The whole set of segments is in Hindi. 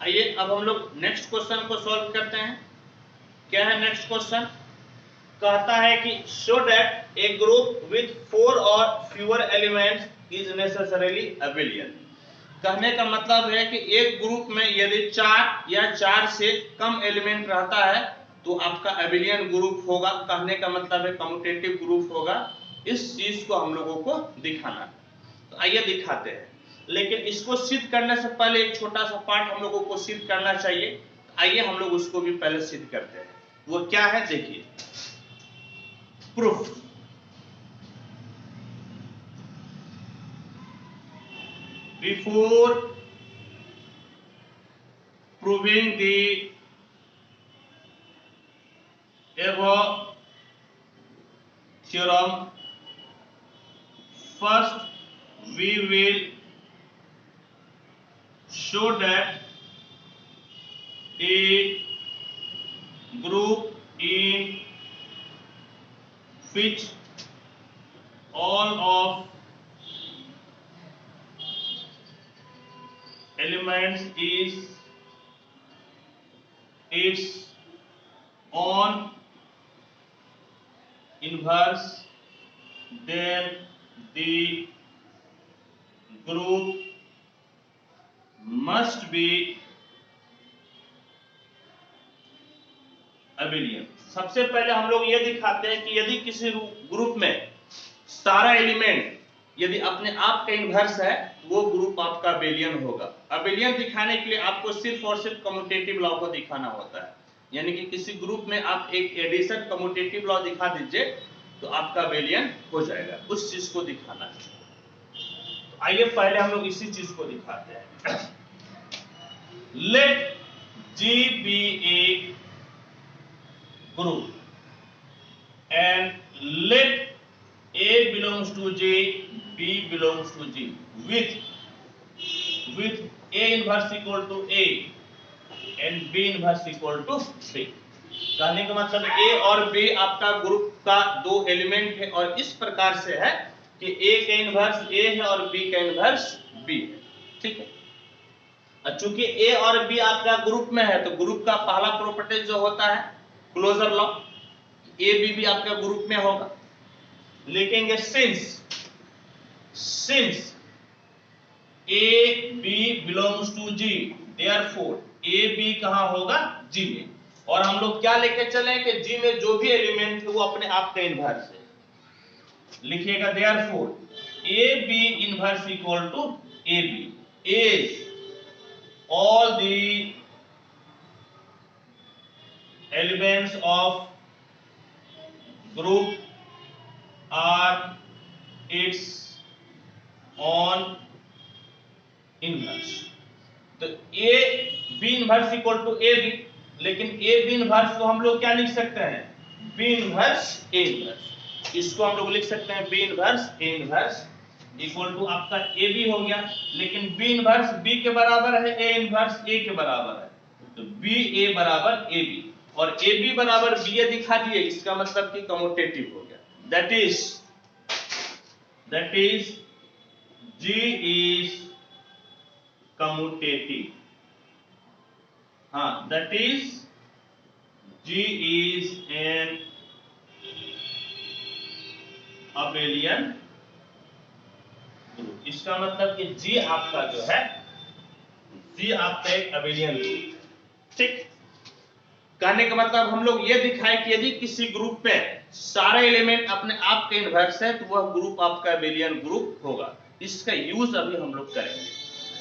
आइए अब हम लोग नेक्स्ट क्वेश्चन को सॉल्व करते हैं। क्या है नेक्स्ट क्वेश्चन? कहता है कि show that A group with 4 और fewer elements is necessarily abelian. कहने का मतलब है कि एक ग्रुप में यदि 4 या 4 से कम एलिमेंट रहता है तो आपका अबेलियन ग्रुप होगा। कहने का मतलब है कम्यूटेटिव ग्रुप होगा। इस चीज को हम लोगों को दिखाना है, तो आइए दिखाते हैं। लेकिन इसको सिद्ध करने से पहले एक छोटा सा पार्ट हम लोगों को सिद्ध करना चाहिए। आइए हम लोग उसको भी पहले सिद्ध करते हैं। वो क्या है देखिए, proof. Before proving the above theorem, first we will show that a group in which all of elements is its own inverse, then the group must be abelian. सबसे पहले हम लोग ये दिखाते हैं कि यदि किसी ग्रुप में सारा एलिमेंट यदि अपने आप का इन्वर्स है वो ग्रुप आपका अबेलियन होगा। अबेलियन दिखाने के लिए आपको सिर्फ और सिर्फ कम्यूटेटिव लॉ को दिखाना होता है, यानी कि किसी ग्रुप में आप एक एडिशन कम्यूटेटिव लॉ दिखा दीजिए तो आपका अबेलियन हो जाएगा। उस चीज को दिखाना है। तो आइए पहले हम लोग इसी चीज को दिखाते हैं। Let G be a group and let A belongs to J, B belongs to G with A inverse equal to A and B inverse equal to B। कहने का मतलब A और B आपका ग्रुप का दो एलिमेंट है और इस प्रकार से है कि A का इन्वर्स A है और B का इन्वर्स B है। ठीक है। चूंकि A और B आपका ग्रुप में है तो ग्रुप का पहला प्रॉपर्टी जो होता है क्लोजर लॉ, A B भी आपका ग्रुप में होगा। लिखेंगे since A B belongs to G, therefore A B कहां होगा? G में। और हम लोग क्या लेके चले कि G में जो भी एलिमेंट है वो अपने आप का इन्वर्स है। लिखिएगा therefore A B inverse equal to A B is all the elements of group are its own inverse। तो A B inverse equal to A B, लेकिन A B इनवर्स को हम लोग क्या लिख सकते हैं? B inverse A inverse. इसको हम लोग लिख सकते हैं B inverse A inverse equal to आपका A B हो गया। लेकिन B इनवर्स B के बराबर है, A इनवर्स A के बराबर है, तो B A बराबर A B और A B बराबर B A दिखा दिए। इसका मतलब कि कम्यूटेटिव हो गया। that is G is commutative। हाँ, that is G is an abelian group. इसका मतलब कि G आपका जो है G आपका एक abelian ग्रुप। ठीक। कहने का मतलब हम लोग ये दिखाए कि यदि किसी ग्रुप में सारे एलिमेंट अपने आप के इन्वर्स है तो वह ग्रुप आपका अबेलियन ग्रुप होगा। इसका यूज अभी हम लोग करेंगे।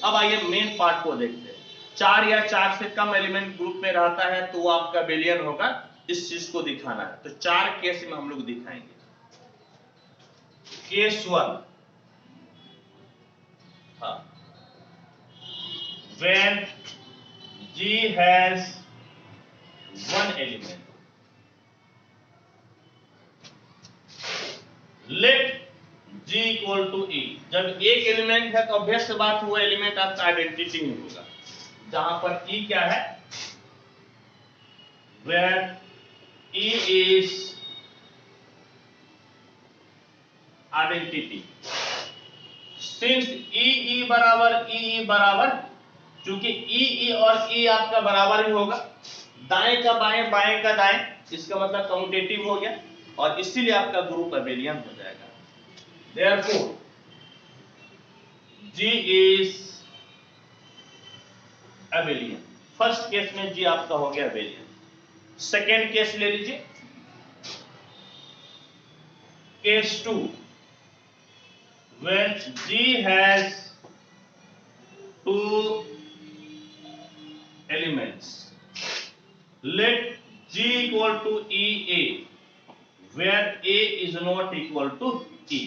अब आइए मेन पार्ट को देखते हैं। 4 या 4 से कम एलिमेंट ग्रुप में रहता है तो वो आपका अबेलियन होगा। इस चीज को दिखाना है तो 4 केस में हम लोग दिखाएंगे। केस 1, हाँ, when G has one element, let G equal to E। जब एक एलिमेंट है तो ऑब्वियस बात हुआ एलिमेंट आपका आइडेंटिटी में होगा। जहां पर E क्या है? where E is identity, since E बराबर चूंकि ई और ई आपका बराबर ही होगा, दाएं का बाएं बाएं का दाएं, इसका मतलब कम्यूटेटिव हो गया और इसीलिए आपका ग्रुप अबेलियन हो जाएगा। Therefore G is abelian. First case में G आपका हो गया अबेलियन। सेकेंड केस ले लीजिए, case 2, when G has two elements, let G equal to EA, where A is not equal to E,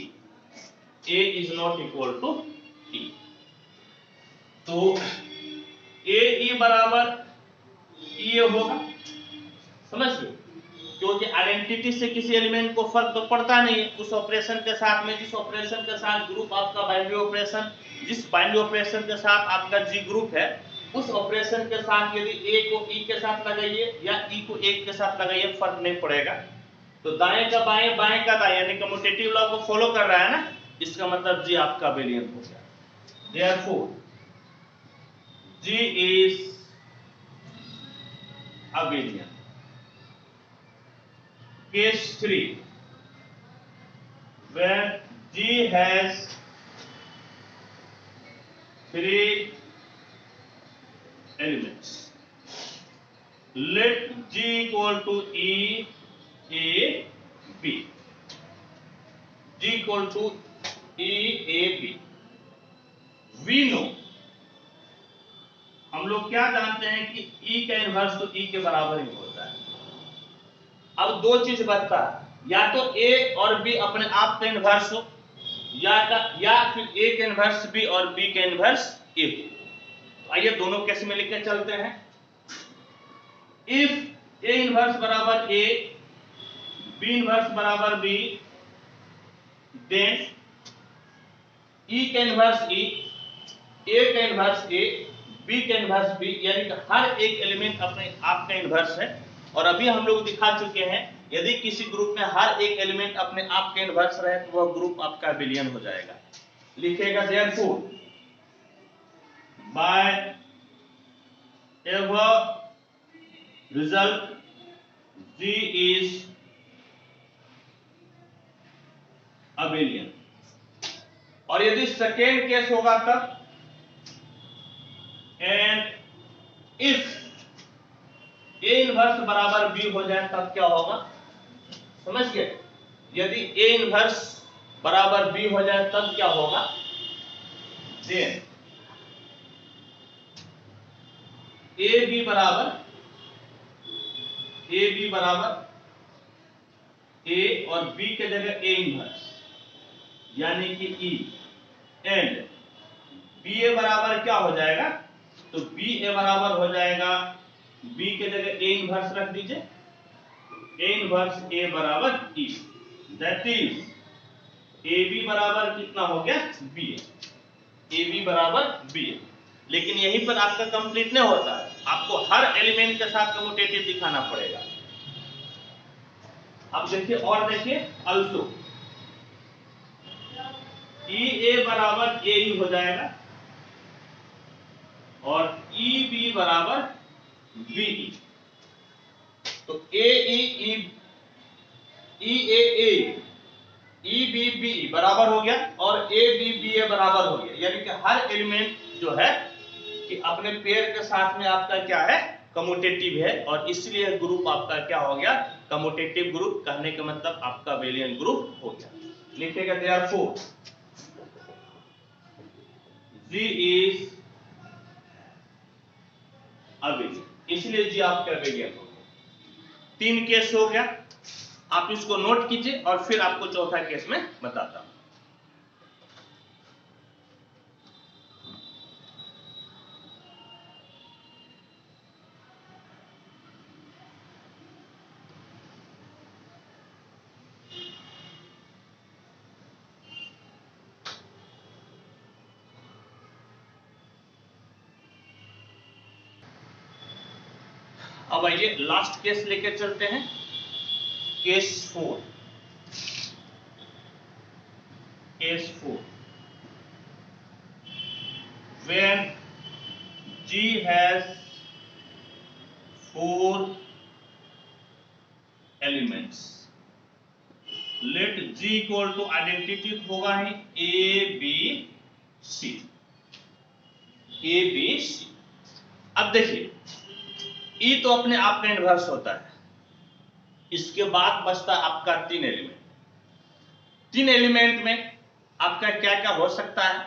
A is not equal to E। तो AE बराबर EA होगा, समझ गए? क्योंकि आइडेंटिटी से किसी एलिमेंट को फर्क तो पड़ता नहीं है, उस ऑपरेशन के साथ में जिस ऑपरेशन के साथ ग्रुप आपका बाइनरी ऑपरेशन, जिस बाइनरी ऑपरेशन के साथ आपका जी ग्रुप है, उस ऑपरेशन के साथ यदि ए को ई के साथ लगाइए या ई को एक के साथ लगाइए, फर्क नहीं पड़ेगा। तो दाएं का बाएं बाएं का दाएं, यानी कम्यूटेटिव लॉ को फॉलो कर रहा है ना, इसका मतलब जी आपका अबेलियन हो गया। Therefore G is abelian. Case 3, where G has 3 elements, let G equal to E A B, G equal to E A B। We know, हम लोग क्या जानते हैं कि E का इनवर्स तो E के बराबर ही होता है। अब दो चीज बचता है, या तो A और B अपने आप का इनवर्स हो, या फिर A का इनवर्स B और B का इनवर्स A हो। तो आइए दोनों केस में लिख के चलते हैं। इफ A इनवर्स बराबर A, B इनवर्स बराबर B, देन E का इनवर्स E, A का इनवर्स A, B का इनवर्स B, यानी कि हर एक एलिमेंट अपने आप का इनवर्स है। और अभी हम लोग दिखा चुके हैं, यदि किसी ग्रुप में हर एक एलिमेंट अपने आप के इनवर्स रहे तो वह ग्रुप आपका अबेलियन हो जाएगा। लिखेगा therefore by ever result G is abelian. और यदि सेकेंड केस होगा तब, एंड इफ A इनवर्स बराबर B हो जाए तब क्या होगा, समझ गए? यदि A इनवर्स बराबर B हो जाए तब क्या होगा, देन AB बराबर A और B के जगह A इनवर्स यानी कि E, एंड BA बराबर क्या हो जाएगा, तो BA बराबर हो जाएगा, B के जगह A इनवर्स रख दीजिए, A इनवर्स A बराबर E, दैट इज AB बराबर कितना हो गया, BA, AB बराबर BA। लेकिन यहीं पर आपका कंप्लीट नहीं होता है, आपको हर एलिमेंट के साथ कम्यूटेटिव दिखाना पड़ेगा। अब देखिए और देखिए, अल्सो EA बराबर AE हो जाएगा और EB बराबर BE। तो AE EAA EBB बराबर हो गया और ABBA बराबर हो गया, यानी कि हर एलिमेंट जो है कि अपने पेयर के साथ में आपका क्या है, कम्यूटेटिव है, और इसलिए ग्रुप आपका क्या हो गया, कम्यूटेटिव ग्रुप। कहने का मतलब आपका अबेलियन ग्रुप हो गया। लिखेगा देयरफॉर G इज अबेलियन, इसलिए G आपका अबेलियन हो गया। 3 केस हो गया, आप इसको नोट कीजिए और फिर आपको चौथा केस में बताता हूं। अब आइए लास्ट केस लेकर चलते हैं, case 4। Case 4, when G has 4 elements. Let G equal to identity होगा ही A B C. A B C. अब देखिए E तो अपने आप का इनवर्स होता है, इसके बाद बचता आपका 3 एलिमेंट। 3 एलिमेंट में आपका क्या क्या हो सकता है?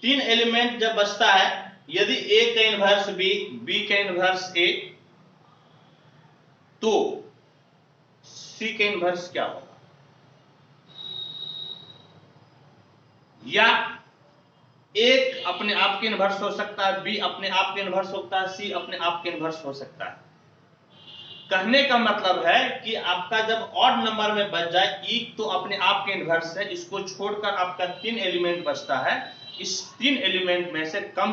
3 एलिमेंट जब बचता है, यदि A का इनवर्स B, B का इनवर्स A, तो C का इनवर्स क्या होगा? या एक अपने आप के इनवर्स हो सकता है, बी अपने आप के इनवर्स होता है, सी अपने आप के इनवर्स हो सकता है। कहने का मतलब है कि आपका जब ऑड नंबर में बच जाए, ई तो अपने आप के इनवर्स है, इसको छोड़कर आपका 3 एलिमेंट बचता है। इस 3 एलिमेंट में से कम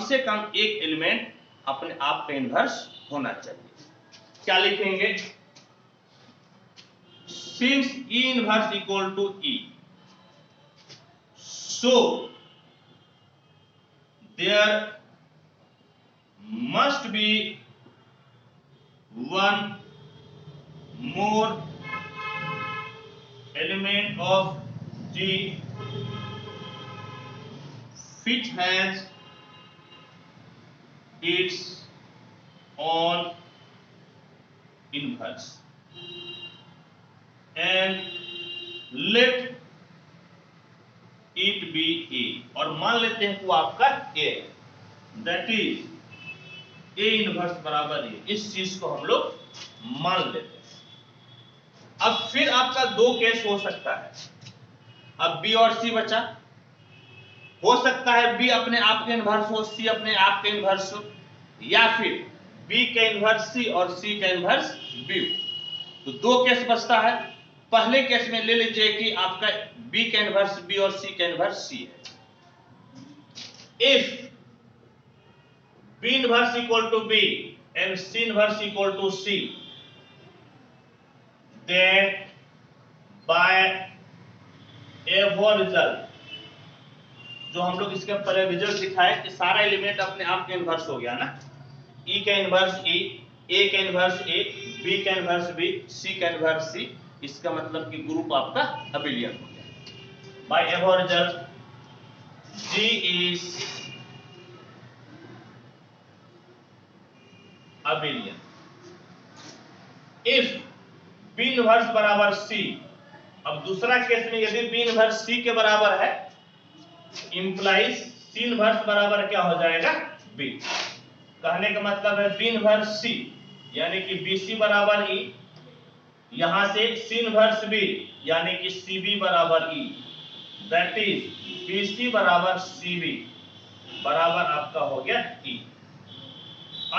एक एलिमेंट अपने आप का इनवर्स होना चाहिए। क्या लिखेंगे? Since e inverse equal to e, so there must be one more element of G which has its own inverse, and let it be A, और मान लेते हैं वो आपका A है, दैट इज A इनवर्स बराबर A। इस चीज को हम लोग मान लेते हैं। अब फिर आपका 2 केस हो सकता है। अब B और C बचा, हो सकता है B अपने आप के इनवर्स हो, C अपने आप के इनवर्स हो, या फिर B का इनवर्स C और C का इनवर्स B हो। तो 2 केस बचता है। पहले केस में ले लीजिए कि आपका B का इनवर्स B और C का इनवर्स C है। If B inverse equal to B and C inverse equal to C, then by above result, जो हम लोग इसके पहले रिजल्ट दिखाए कि सारा एलिमेंट अपने आप के इनवर्स हो गया ना, E का इनवर्स E, A का इनवर्स A, B का इनवर्स B, C का इनवर्स C, इसका मतलब कि ग्रुप आपका अबिलियन हो गया। By above result, G is abelian if B inverse बराबर C। अब दूसरा केस में यदि B इनवर्स C के बराबर है, इंप्लाइज C इनवर्स बराबर क्या हो जाएगा? B। कहने का मतलब है B इनवर्स C यानी कि BC बराबर E, यहां से C इनवर्स B यानी कि CB बराबर E, दैट इज BC बराबर CB बराबर आपका हो गया E।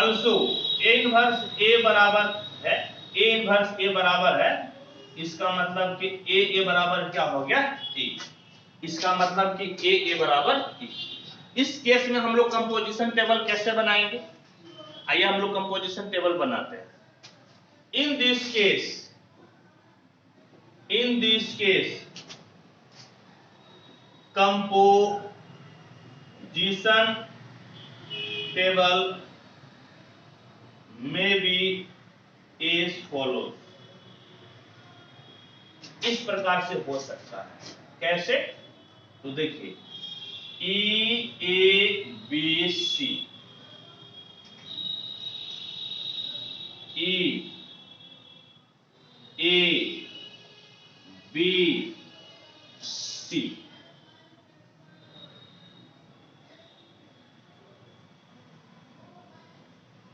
Also A inverse A बराबर है, A इनवर्स A बराबर है, इसका मतलब कि A बराबर क्या हो गया? E। इसका मतलब कि A बराबर E। इस केस में हम लोग कंपोजिशन टेबल कैसे बनाएंगे? आइए हम लोग कंपोजिशन टेबल बनाते हैं। In this case composition table में बी एज फॉलोज, इस प्रकार से हो सकता है। कैसे? तो देखिए E A B C, E A B C,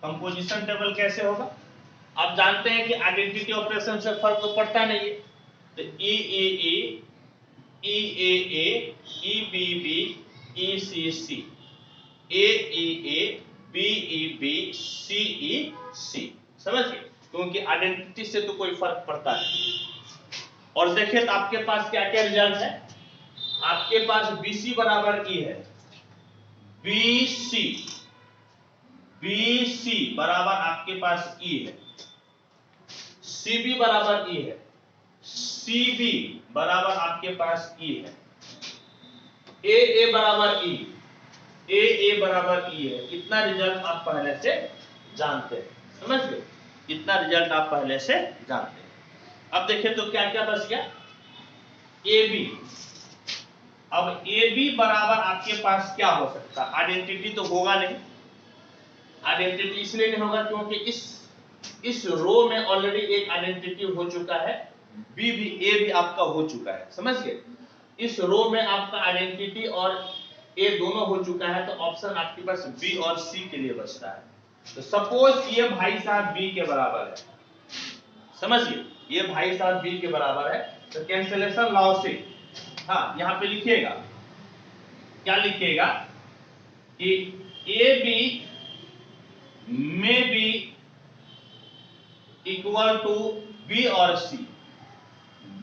composition table कैसे होगा? आप जानते हैं कि आइडेंटिटी ऑपरेशन से फर्क तो पड़ता नहीं है। तो E A A, E A A, E B B, E C C, A E A, B E B, C E C, समझिए, क्योंकि आइडेंटिटी से तो कोई फर्क पड़ता है। और देखिए तो आपके पास क्या क्या रिजल्ट है। आपके पास BC बराबर E है, BC बराबर आपके पास E है, CB बराबर E है, CB बराबर आपके पास E है, AA बराबर E, ए बराबर ई है। इतना रिजल्ट आप पहले से जानते हैं, समझ गए? इतना रिजल्ट आप पहले से जानते हैं। अब देखिए तो क्या क्या बच गया, ए बी। अब ए बी बराबर आपके पास क्या हो सकता है, आइडेंटिटी तो होगा नहीं। आइडेंटिटी इसलिए नहीं होगा क्योंकि इस रो में ऑलरेडी एक आइडेंटिटी हो चुका है, बी भी ए भी आपका हो चुका है, समझ गए? इस रो में आपका आइडेंटिटी और ए दोनों हो चुका है, तो ऑप्शन आपके पास बी और सी के लिए बचता है। तो सपोज ये भाई साहब बी के बराबर है, समझिए ये भाई साहब बी के बराबर है, तो कैंसिलेशन लॉ से हाँ यहां पे लिखिएगा, क्या लिखिएगा कि ए बी में बी इक्वल टू बी और सी।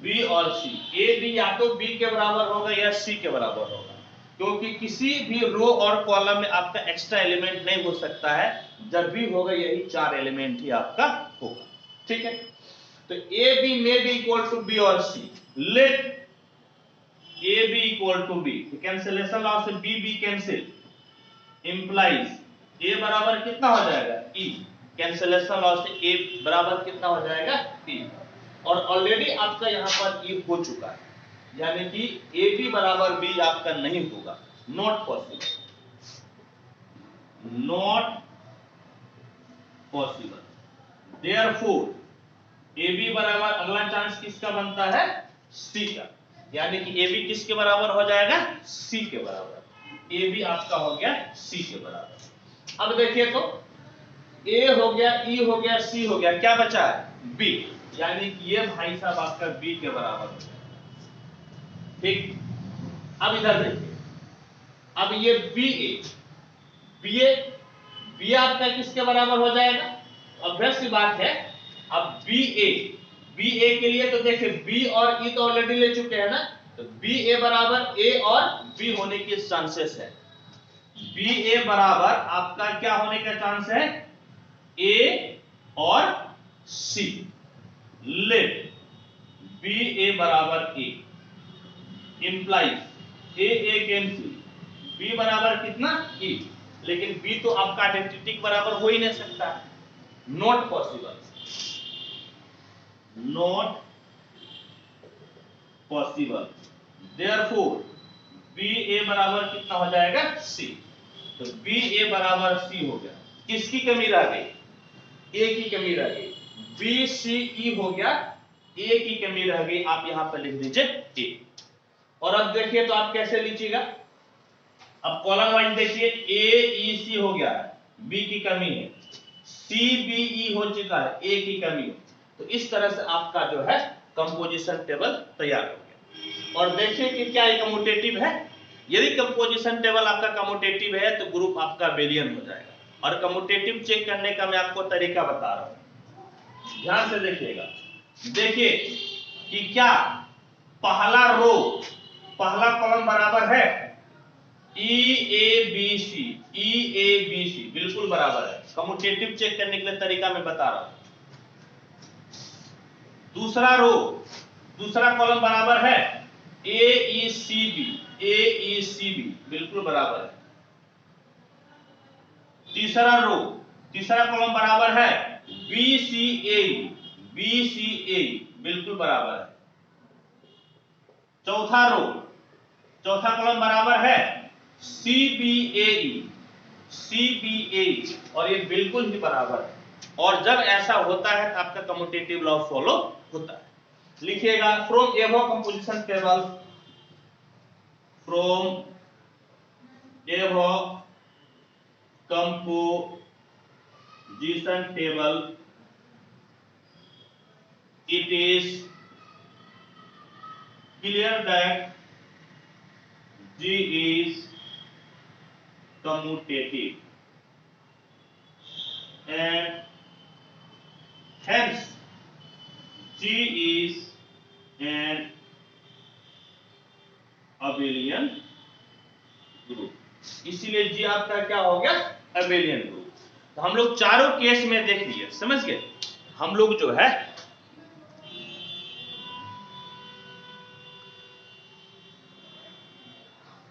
बी और सी, ए बी या तो बी के बराबर होगा या सी के बराबर होगा, क्योंकि किसी भी रो और कॉलम में आपका एक्स्ट्रा एलिमेंट नहीं हो सकता है। जब भी होगा यही 4 एलिमेंट ही आपका होगा, ठीक है? तो ए बी में बी इक्वल टू बी और C, let A B equal to B, cancellation law से B B cancel, implies A बराबर कितना हो जाएगा ई, कैंसिलेशन लॉ से ए बराबर कितना हो जाएगा ई, और ऑलरेडी आपका यहां पर ई हो चुका है, यानी कि ए बी बराबर बी आपका नहीं होगा, not possible, not possible. Therefore A B बराबर अगला चांस किसका बनता है, सी का, यानी कि ए बी किसके बराबर हो जाएगा, सी के बराबर। ए बी आपका हो गया सी के बराबर। अब देखिए तो ए हो गया, ई हो गया, सी हो गया, क्या बचा है बी, यानी कि ये भाई साहब आपका बी के बराबर हो जाएगा, ठीक? अब इधर देखिए, अब ये बी ए बी आपका किसके बराबर हो जाएगा, ऑब्वियस सी बात है। अब बी ए के लिए तो देखिए बी और ई तो ऑलरेडी ले चुके हैं ना, तो बी ए बराबर ए और बी होने के चांसेस है। बी ए बराबर आपका क्या होने का चांस है, ए और सी, लेट बी ए बराबर ए, इंप्लाइज ए कैंसिल, बी बराबर कितना ई, लेकिन बी तो आपका आइडेंटिटी के बराबर हो ही नहीं सकता, not possible, not possible. Therefore B A बराबर कितना हो जाएगा सी, तो बी ए बराबर सी हो गया। किसकी कमी रह गई, ए की कमी रह गई, बी सी ई हो गया, ए की कमी रह गई, आप यहां पर लिख दीजिए ए। और अब देखिए तो आप कैसे लीजिएगा, अब कॉलम वाइज देखिए, ए ई सी हो गया, बी की कमी है, सी बी ई हो चुका है, ए की कमी है, तो इस तरह से आपका जो है कंपोजिशन टेबल तैयार हो गया। और देखिए कि क्या ये कम्यूटेटिव है, यदि कंपोजिशन टेबल आपका कम्यूटेटिव है तो ग्रुप आपका अबेलियन हो जाएगा। और कम्यूटेटिव चेक करने का मैं आपको तरीका बता रहा हूं, ध्यान से देखिएगा। देखिए कि क्या पहला रो, पहला कॉलम बराबर है ई ए बी सी, बिल्कुल बराबर है। कम्यूटेटिव चेक करने के लिए तरीका मैं बता रहा हूं। दूसरा रो, दूसरा कॉलम बराबर है ए ई सी बी, बिल्कुल बराबर है। तीसरा रो, तीसरा कॉलम बराबर है बी सी ए, बिल्कुल बराबर है। चौथा रो, चौथा कॉलम बराबर है सी बी ए, और ये बिल्कुल ही बराबर है। और जब ऐसा होता है तो आपका कम्यूटेटिव लॉ फॉलो होता है। लिखिएगा, from above composition table, from above composition table, it is clear that G is commutative and hence G is an abelian group। इसीलिए G आपका क्या हो गया, abelian group। तो हम लोग चारों केस में देख लिए, समझ गए? हम लोग जो है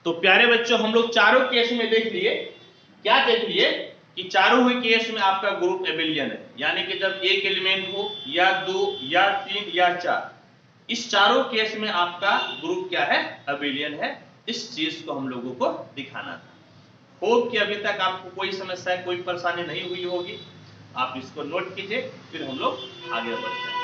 तो प्यारे बच्चों हम लोग चारों केस में देख लिए, क्या देख लिए कि चारों ही केस में आपका ग्रुप एबिलियन है, यानी कि जब एक एलिमेंट हो या दो या तीन या चार, इस चारों केस में आपका ग्रुप क्या है, एबिलियन है। इस चीज को हम लोगों को दिखाना था। होप कि अभी तक आपको कोई समस्या कोई परेशानी नहीं हुई होगी। आप इसको नोट कीजिए, फिर हम लोग आगे बढ़ते हैं।